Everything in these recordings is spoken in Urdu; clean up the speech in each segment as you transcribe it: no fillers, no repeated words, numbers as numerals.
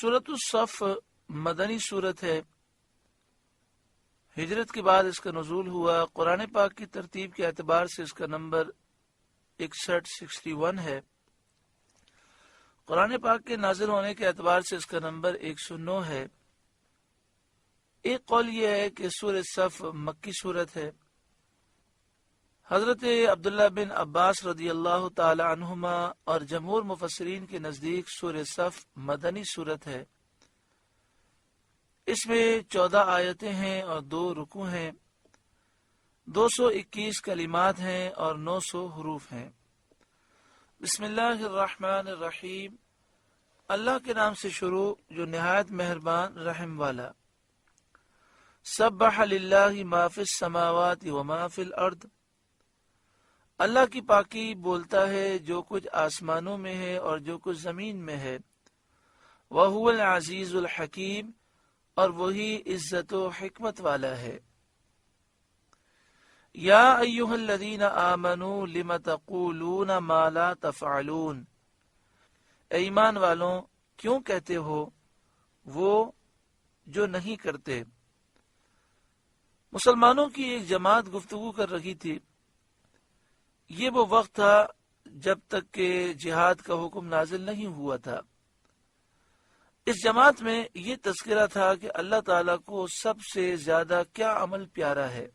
سورۃ الصف مدنی صورت ہے. ہجرت کے بعد اس کا نزول ہوا. قرآن پاک کی ترتیب کے اعتبار سے اس کا نمبر 61 ہے. قرآن پاک کے نازل ہونے کے اعتبار سے اس کا نمبر 109 ہے. ایک قول یہ ہے کہ سورۃ صف مکی صورت ہے. حضرت عبداللہ بن عباس رضی اللہ تعالی عنہما اور جمہور مفسرین کے نزدیک سورۃ صف مدنی صورت ہے. اس میں 14 آیتیں ہیں اور 2 رکوع ہیں. 221 کلمات ہیں اور 900 حروف ہیں. بسم اللہ الرحمن الرحیم. اللہ کے نام سے شروع جو نہایت مہربان رحم والا. سبح للہ ما فی السماوات وما فی الارض. اللہ کی پاکی بولتا ہے جو کچھ آسمانوں میں ہے اور جو کچھ زمین میں ہے. وَهُوَ الْعَزِيزُ الْحَكِيمُ. اور وہی عزت و حکمت والا ہے. یا ایھا الذین آمنوا لم تقولون ما لا تفعلون. اے ایمان والوں کیوں کہتے ہو وہ جو نہیں کرتے. مسلمانوں کی ایک جماعت گفتگو کر رہی تھی. یہ وہ وقت تھا جب تک کہ جہاد کا حکم نازل نہیں ہوا تھا. اس جماعت میں یہ تذکرہ تھا کہ اللہ تعالیٰ کو سب سے زیادہ کیا عمل پیارا ہے.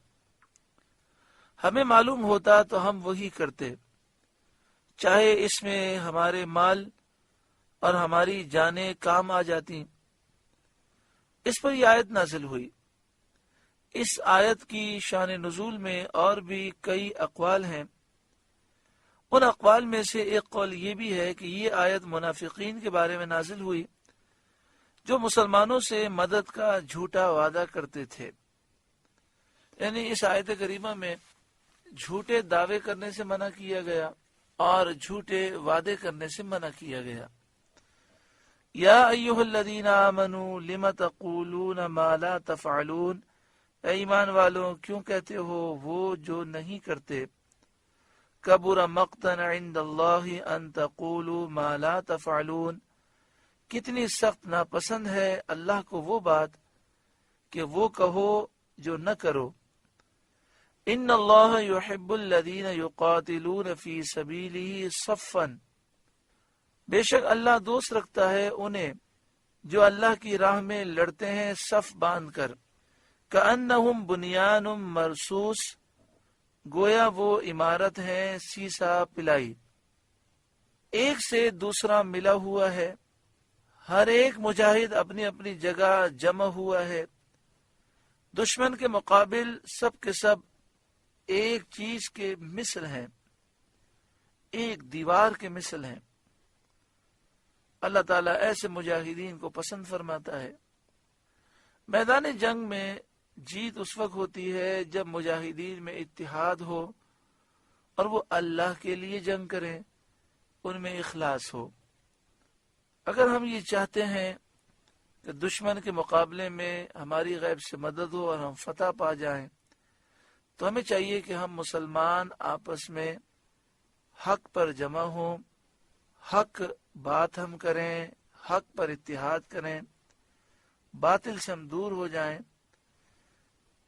ہمیں معلوم ہوتا تو ہم وہی کرتے، چاہے اس میں ہمارے مال اور ہماری جانیں کام آ جاتی. اس پر یہ آیت نازل ہوئی. اس آیت کی شان نزول میں اور بھی کئی اقوال ہیں. ان اقوال میں سے ایک قول یہ بھی ہے کہ یہ آیت منافقین کے بارے میں نازل ہوئی جو مسلمانوں سے مدد کا جھوٹا وعدہ کرتے تھے. یعنی اس آیت کریمہ میں جھوٹے دعوے کرنے سے منع کیا گیا اور جھوٹے وعدے کرنے سے منع کیا گیا. یا ایھا الذین آمنوا لم تقولون ما لا تفعلون. اے ایمان والوں کیوں کہتے ہو وہ جو نہیں کرتے. کبر مقتا عند اللہ ان تقولوا ما لا تفعلون. کتنی سخت ناپسند ہے اللہ کو وہ بات کہ وہ کہو جو نہ کرو. ان اللہ یحب الذین یقاتلون فی سبیلہ صفا. بے شک اللہ دوست رکھتا ہے انہیں جو اللہ کی راہ میں لڑتے ہیں صف باندھ کر. کأنہم بنیان مرصوص. گویا وہ عمارت ہے سیسا پلائی، ایک سے دوسرا ملا ہوا ہے. ہر ایک مجاہد اپنی اپنی جگہ جمع ہوا ہے. دشمن کے مقابل سب کے سب ایک چیز کے مثل ہیں، ایک دیوار کے مثل ہیں. اللہ تعالیٰ ایسے مجاہدین کو پسند فرماتا ہے. میدان جنگ میں جیت اس وقت ہوتی ہے جب مجاہدین میں اتحاد ہو اور وہ اللہ کے لیے جنگ کریں، ان میں اخلاص ہو. اگر ہم یہ چاہتے ہیں کہ دشمن کے مقابلے میں ہماری غیب سے مدد ہو اور ہم فتح پا جائیں تو ہمیں چاہیے کہ ہم مسلمان آپس میں حق پر جمع ہوں، حق بات ہم کریں، حق پر اتحاد کریں، باطل سے ہم دور ہو جائیں.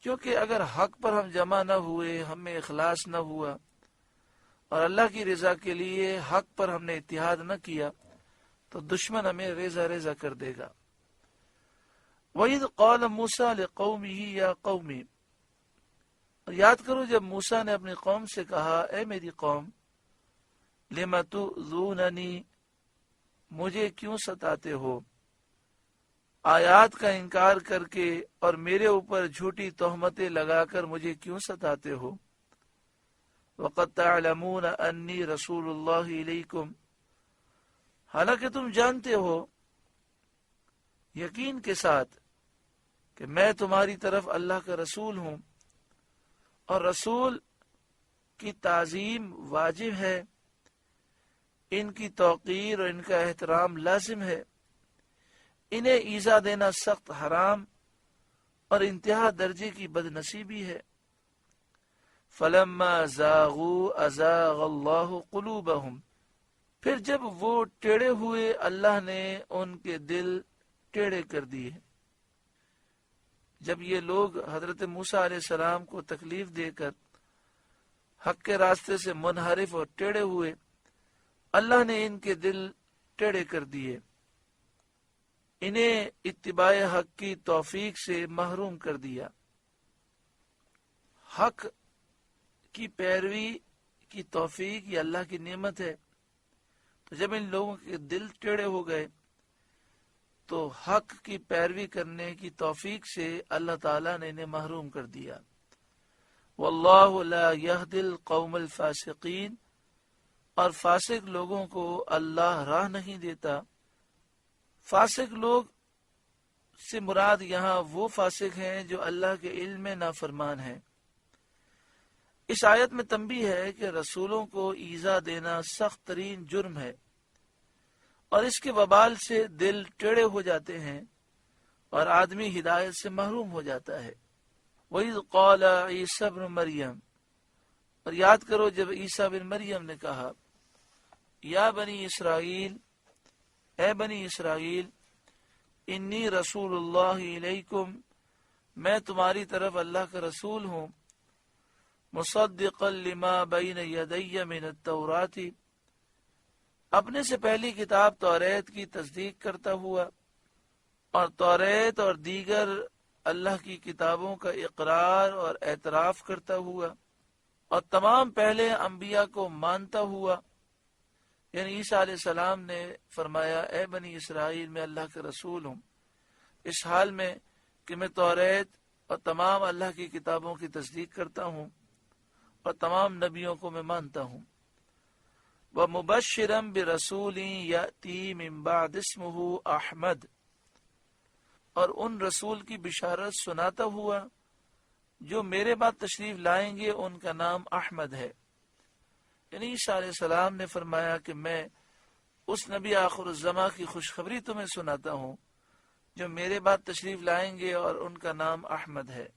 کیونکہ اگر حق پر ہم جمع نہ ہوئے، ہم میں اخلاص نہ ہوا اور اللہ کی رضا کے لیے حق پر ہم نے اتحاد نہ کیا تو دشمن ہمیں ریزہ ریزہ کر دے گا. وَإِذْ قَالَ مُوسَىٰ لِقَوْمِهِ يَا قَوْمِ. اور یاد کرو جب موسیٰ نے اپنی قوم سے کہا اے میری قوم، لِمَ تُؤْذُونَنِي. مجھے کیوں ستاتے ہو، آیات کا انکار کر کے اور میرے اوپر جھوٹی تہمتیں لگا کر مجھے کیوں ستاتے ہو. وَقَدْ تَعْلَمُونَ أَنِّي رَسُولُ اللَّهِ إِلَيْكُمْ. حالانکہ تم جانتے ہو یقین کے ساتھ کہ میں تمہاری طرف اللہ کا رسول ہوں، اور رسول کی تعظیم واجب ہے، ان کی توقیر اور ان کا احترام لازم ہے. انہیں ایذا دینا سخت حرام اور انتہا درجے کی بد نصیبی ہے. فَلَمَّا زَاغُوا أَزَاغَ اللَّهُ قُلُوبَهُمْ. پھر جب وہ ٹیڑے ہوئے اللہ نے ان کے دل ٹیڑھے کر دیے۔ جب یہ لوگ حضرت موسیٰ علیہ السلام کو تکلیف دے کر حق کے راستے سے منحرف اور ٹیڑھے ہوئے، اللہ نے ان کے دل ٹیڑھے کر دیے، انہیں اتباع حق کی توفیق سے محروم کر دیا۔ حق کی پیروی کی توفیق یہ اللہ کی نعمت ہے، تو جب ان لوگوں کے دل ٹیڑھے ہو گئے تو حق کی پیروی کرنے کی توفیق سے اللہ تعالیٰ نے انہیں محروم کر دیا۔ واللہ لا یہدی القوم الفاسقین، اور فاسق لوگوں کو اللہ راہ نہیں دیتا۔ فاسق لوگ سے مراد یہاں وہ فاسق ہیں جو اللہ کے علم میں نافرمان ہیں۔ اس آیت میں تنبیہ ہے کہ رسولوں کو ایذا دینا سخت ترین جرم ہے، اور اس کے وبال سے دل ٹیڑھے ہو جاتے ہیں اور آدمی ہدایت سے محروم ہو جاتا ہے۔ وَإِذْ قَالَ عِيسَى ابْنُ مَرْيَمَ، اور یاد کرو جب عیسیٰ بن مریم نے کہا، یا بنی اسرائیل، اے بنی اسرائیل، انی رسول اللہ علیکم، میں تمہاری طرف اللہ کا رسول ہوں، مصدقا لما بین یدی من التوراۃ، اپنے سے پہلی کتاب توریت کی تصدیق کرتا ہوا اور توریت اور دیگر اللہ کی کتابوں کا اقرار اور اعتراف کرتا ہوا اور تمام پہلے انبیاء کو مانتا ہوا۔ یعنی عیسیٰ علیہ السلام نے فرمایا، اے بنی اسرائیل، میں اللہ کا رسول ہوں، اس حال میں کہ میں توریت اور تمام اللہ کی کتابوں کی تصدیق کرتا ہوں اور تمام نبیوں کو میں مانتا ہوں۔ وَمُبَشِّرًا بِرَسُولٍ يَأْتِي مِن بَعْدِ اسْمُهُ احمد، اور ان رسول کی بشارت سناتا ہوا جو میرے بعد تشریف لائیں گے، ان کا نام احمد ہے۔ یعنی عیسیٰ علیہ السلام نے فرمایا کہ میں اس نبی آخر الزماں کی خوشخبری تمہیں سناتا ہوں جو میرے بعد تشریف لائیں گے، اور ان کا نام احمد ہے۔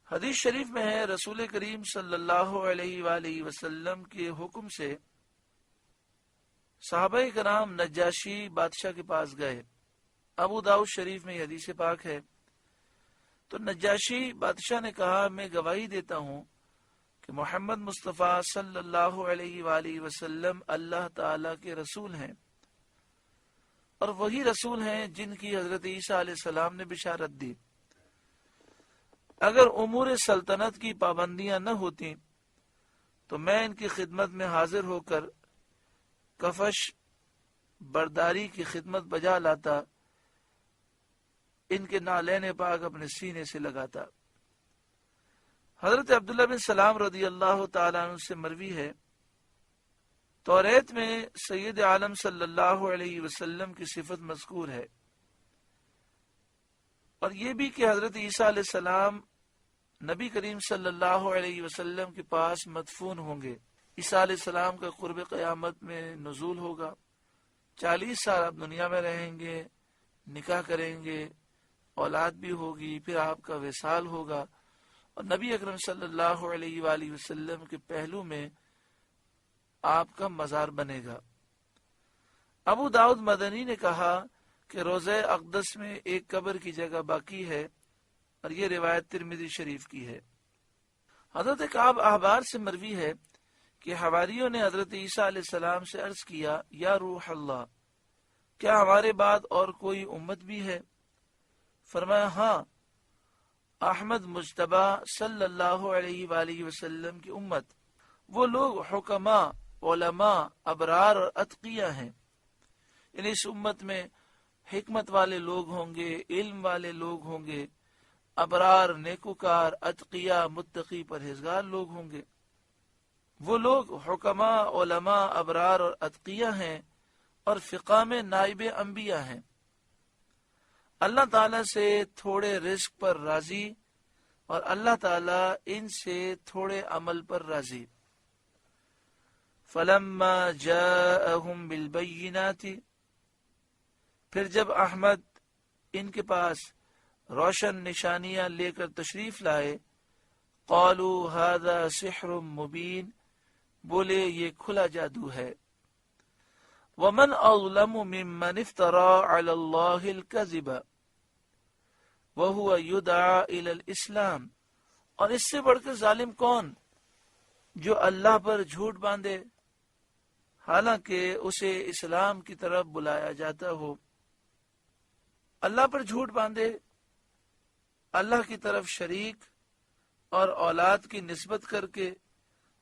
حدیث شریف میں ہے، رسول کریم صلی اللہ علیہ وآلہ وسلم کے حکم سے صحابہ کرام نجاشی بادشاہ کے پاس گئے۔ ابو داؤد شریف میں یہ حدیث پاک ہے۔ تو نجاشی بادشاہ نے کہا، میں گواہی دیتا ہوں کہ محمد مصطفیٰ صلی اللہ علیہ وآلہ وسلم اللہ تعالیٰ کے رسول ہیں، اور وہی رسول ہیں جن کی حضرت عیسیٰ علیہ السلام نے بشارت دی۔ اگر امور سلطنت کی پابندیاں نہ ہوتی تو میں ان کی خدمت میں حاضر ہو کر کفش برداری کی خدمت بجا لاتا، ان کے نالین پاک اپنے سینے سے لگاتا۔ حضرت عبداللہ بن سلام رضی اللہ تعالیٰ عنہ سے مروی ہے، توریت میں سید عالم صلی اللہ علیہ وسلم کی صفت مذکور ہے، اور یہ بھی کہ حضرت عیسیٰ علیہ السلام نبی کریم صلی اللہ علیہ وسلم کے پاس مدفون ہوں گے۔ عیسیٰ علیہ السلام کا قرب قیامت میں نزول ہوگا، 40 سال آپ دنیا میں رہیں گے، نکاح کریں گے، اولاد بھی ہوگی، پھر آپ کا وصال ہوگا، اور نبی اکرم صلی اللہ علیہ وآلہ وسلم کے پہلو میں آپ کا مزار بنے گا۔ ابو داؤد مدنی نے کہا کہ روضہ اقدس میں ایک قبر کی جگہ باقی ہے، اور یہ روایت ترمذی شریف کی ہے۔ حضرت کعب احبار سے مروی ہے کہ حواریوں نے حضرت عیسیٰ علیہ السلام سے عرض کیا، یا روح اللہ، کیا ہمارے بعد اور کوئی امت بھی ہے؟ فرمایا، ہاں، احمد مجتبی صلی اللہ علیہ وآلہ وسلم کی امت، وہ لوگ حکماء، علماء، ابرار اور اتقیاء ہیں۔ یعنی اس امت میں حکمت والے لوگ ہوں گے، علم والے لوگ ہوں گے، ابرار، نیکوکار، اتقیاء، متقی، پرہیزگار لوگ ہوں گے۔ وہ لوگ حکماء، علماء، ابرار اور اتقیاء ہیں، اور فقہ میں نائب انبیاء ہیں۔ اللہ تعالیٰ سے تھوڑے رزق پر راضی، اور اللہ تعالیٰ ان سے تھوڑے عمل پر راضی۔ فَلَمَّا جَاءَهُمْ بِالْبَيِّنَاتِ، پھر جب احمد ان کے پاس روشن نشانیاں لے کر تشریف لائے، قَالُوا هَذَا سِحْرٌ مُبِينٌ، بولے یہ کھلا جادو ہے۔ ومن اظلم ممن افترى على الله الكذب وهو يدعى الى الاسلام، اور اس سے بڑھ کر ظالم کون جو اللہ پر جھوٹ باندھے حالانکہ اسے اسلام کی طرف بلایا جاتا ہو۔ اللہ پر جھوٹ باندھے، اللہ کی طرف شریک اور اولاد کی نسبت کر کے،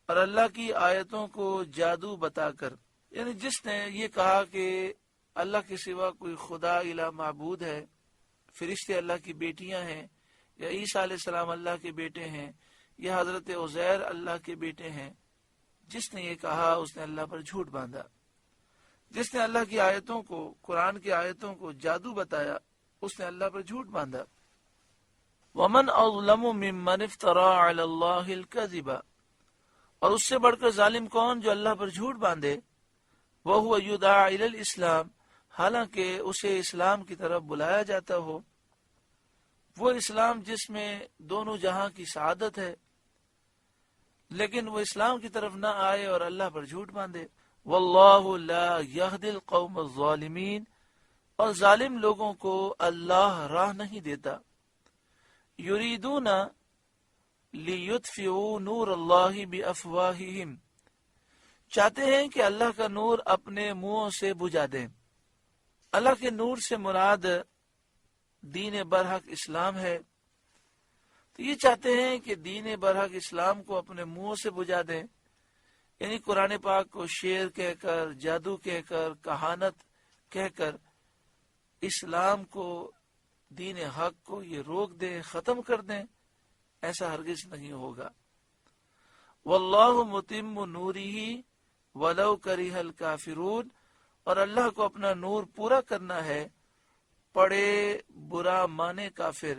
اور اللہ کی آیتوں کو جادو بتا کر، یعنی جس نے یہ کہا کہ اللہ کے سوا کوئی خدا الہ معبود ہے، فرشتے اللہ کی بیٹیاں ہیں، یا عیسیٰ علیہ السلام اللہ کے بیٹے ہیں، یا حضرت عزیر اللہ کے بیٹے ہیں، جس نے یہ کہا اس نے اللہ پر جھوٹ باندھا۔ جس نے اللہ کی آیتوں کو، قرآن کی آیتوں کو جادو بتایا، اس نے اللہ پر جھوٹ باندھا۔ ومن اظلم ممن افترى على الله الكذب، اور اس سے بڑھ کر ظالم کون جو اللہ پر جھوٹ باندھے، وهو يدعى الى الاسلام، حالانکہ اسے اسلام کی طرف بلایا جاتا ہو، وہ اسلام جس میں دونوں جہاں کی سعادت ہے، لیکن وہ اسلام کی طرف نہ آئے اور اللہ پر جھوٹ باندھے۔ واللہ لا يهدي القوم الظالمین، اور ظالم لوگوں کو اللہ راہ نہیں دیتا۔ یریدون لیطفئوا نور اللہ بافواہہم، چاہتے ہیں کہ اللہ کا نور اپنے منہوں سے بجھا دیں۔ اللہ کے نور سے مراد دین برحق اسلام ہے، تو یہ چاہتے ہیں کہ دین برحق اسلام کو اپنے منہوں سے بجھا دیں، یعنی قرآن پاک کو شعر کہہ کر، جادو کہہ کر، کہانت کہہ کر اسلام کو، دین حق کو یہ روک دیں، ختم کر دیں۔ ایسا ہرگز نہیں ہوگا۔ واللہ متم نورہ ولو کرہ الکافرون، اور اللہ کو اپنا نور پورا کرنا ہے، پڑے برا مانے کافر،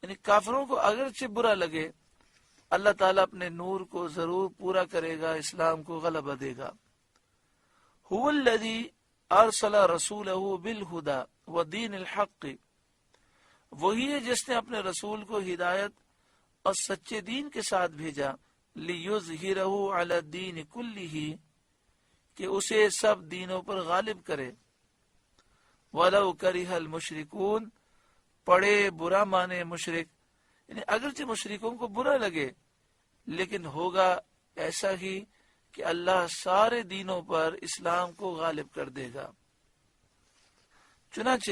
یعنی کافروں کو اگرچہ برا لگے، اللہ تعالیٰ اپنے نور کو ضرور پورا کرے گا، اسلام کو غلبہ دے گا۔ هو الذی ارسل رسولہ بالہدی ودین الحق، وہی ہے جس نے اپنے رسول کو ہدایت اور سچے دین کے ساتھ بھیجا، لیظہرہ علی الدین کلہ، کہ اسے سب دینوں پر غالب کرے، ولو کرہ المشرکون، پڑے برا مانے مشرک، یعنی اگرچہ مشرکوں کو برا لگے، لیکن ہوگا ایسا ہی کہ اللہ سارے دینوں پر اسلام کو غالب کر دے گا۔ چنانچہ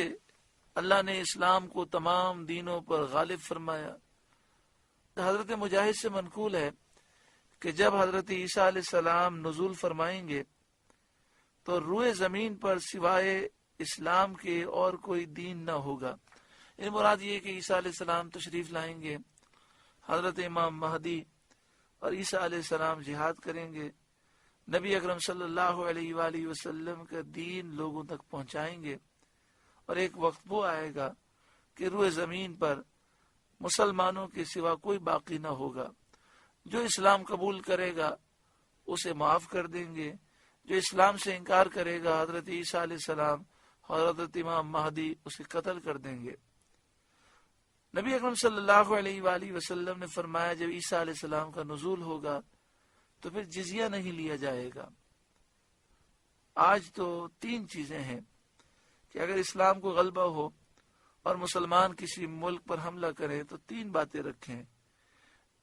اللہ نے اسلام کو تمام دینوں پر غالب فرمایا۔ حضرت مجاہد سے منقول ہے کہ جب حضرت عیسیٰ علیہ السلام نزول فرمائیں گے تو روئے زمین پر سوائے اسلام کے اور کوئی دین نہ ہوگا۔ ان مراد یہ کہ عیسیٰ علیہ السلام تشریف لائیں گے، حضرت امام مہدی اور عیسیٰ علیہ السلام جہاد کریں گے، نبی اکرم صلی اللہ علیہ وآلہ وسلم کا دین لوگوں تک پہنچائیں گے، اور ایک وقت وہ آئے گا کہ روئے زمین پر مسلمانوں کے سوا کوئی باقی نہ ہوگا۔ جو اسلام قبول کرے گا اسے معاف کر دیں گے، جو اسلام سے انکار کرے گا حضرت عیسیٰ علیہ السلام اور حضرت امام مہدی اسے قتل کر دیں گے۔ نبی اکرم صلی اللہ علیہ وآلہ وسلم نے فرمایا جب عیسیٰ علیہ السلام کا نزول ہوگا تو پھر جزیہ نہیں لیا جائے گا۔ آج تو تین چیزیں ہیں کہ اگر اسلام کو غلبہ ہو اور مسلمان کسی ملک پر حملہ کرے تو تین باتیں رکھیں،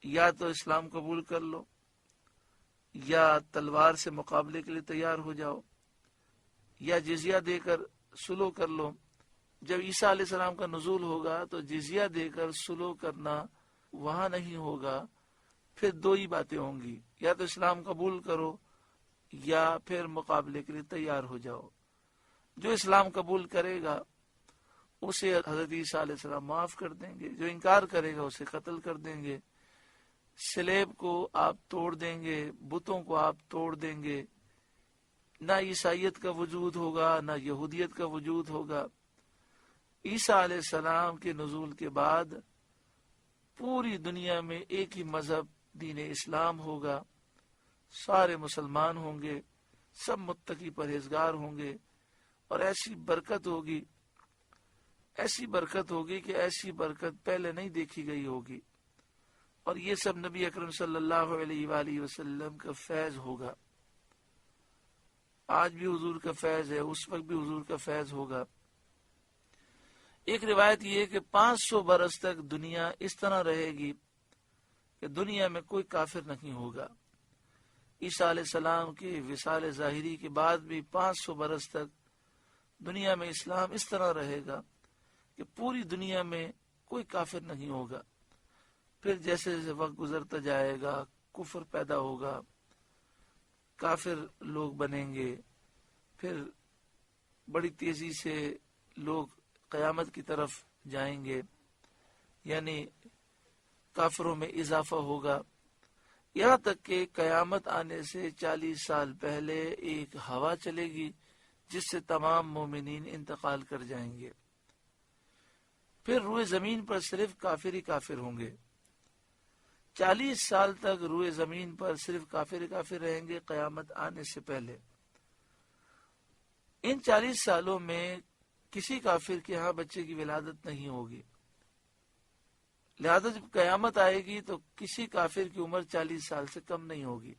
یا تو اسلام قبول کر لو، یا تلوار سے مقابلے کے لیے تیار ہو جاؤ، یا جزیہ دے کر سلو کر لو۔ جب عیسیٰ علیہ السلام کا نزول ہوگا تو جزیہ دے کر سلو کرنا وہاں نہیں ہوگا، پھر دو ہی باتیں ہوں گی، یا تو اسلام قبول کرو یا پھر مقابلے کے لیے تیار ہو جاؤ۔ جو اسلام قبول کرے گا اسے حضرت عیسیٰ علیہ السلام معاف کر دیں گے، جو انکار کرے گا اسے قتل کر دیں گے، سلیب کو آپ توڑ دیں گے، بتوں کو آپ توڑ دیں گے، نہ عیسائیت کا وجود ہوگا نہ یہودیت کا وجود ہوگا۔ عیسیٰ علیہ السلام کے نزول کے بعد پوری دنیا میں ایک ہی مذہب دین اسلام ہوگا، سارے مسلمان ہوں گے، سب متقی پرہیزگار ہوں گے، اور ایسی برکت ہوگی کہ ایسی برکت پہلے نہیں دیکھی گئی ہوگی، اور یہ سب نبی اکرم صلی اللہ علیہ وآلہ وسلم کا فیض ہوگا۔ آج بھی حضور کا فیض ہے، اس وقت بھی حضور کا فیض ہوگا۔ ایک روایت یہ ہے کہ 500 برس تک دنیا اس طرح رہے گی کہ دنیا میں کوئی کافر نہیں ہوگا۔ عیسیٰ علیہ السلام کی وصال ظاہری کے بعد بھی 500 برس تک دنیا میں اسلام اس طرح رہے گا کہ پوری دنیا میں کوئی کافر نہیں ہوگا۔ پھر جیسے جیسے وقت گزرتا جائے گا کفر پیدا ہوگا، کافر لوگ بنیں گے، پھر بڑی تیزی سے لوگ قیامت کی طرف جائیں گے، یعنی کافروں میں اضافہ ہوگا، یہاں تک کہ قیامت آنے سے 40 سال پہلے ایک ہوا چلے گی جس سے تمام مومنین انتقال کر جائیں گے۔ پھر روئے زمین پر صرف کافر ہی کافر ہوں گے۔ 40 سال تک روئے زمین پر صرف کافر ہی کافر رہیں گے قیامت آنے سے پہلے۔ ان 40 سالوں میں کسی کافر کے ہاں بچے کی ولادت نہیں ہوگی، لہذا جب قیامت آئے گی تو کسی کافر کی عمر 40 سال سے کم نہیں ہوگی۔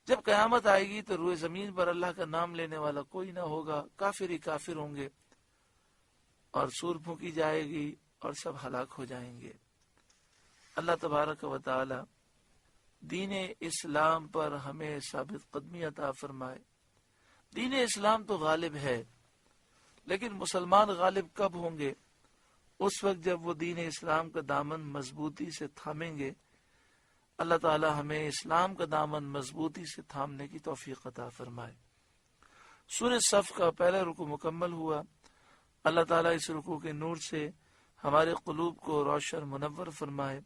جب قیامت آئے گی تو روئے زمین پر اللہ کا نام لینے والا کوئی نہ ہوگا، کافر ہی کافر ہوں گے، اور سور پھونکی جائے گی اور سب ہلاک ہو جائیں گے۔ اللہ تبارک و تعالی دین اسلام پر ہمیں ثابت قدمی عطا فرمائے۔ دین اسلام تو غالب ہے، لیکن مسلمان غالب کب ہوں گے؟ اس وقت جب وہ دین اسلام کا دامن مضبوطی سے تھامیں گے۔ اللہ تعالی ہمیں اسلام کا دامن مضبوطی سے تھامنے کی توفیق عطا فرمائے۔ سورہ صف کا پہلا رکوع مکمل ہوا۔ اللہ تعالی اس رکوع کے نور سے ہمارے قلوب کو روشن منور فرمائے۔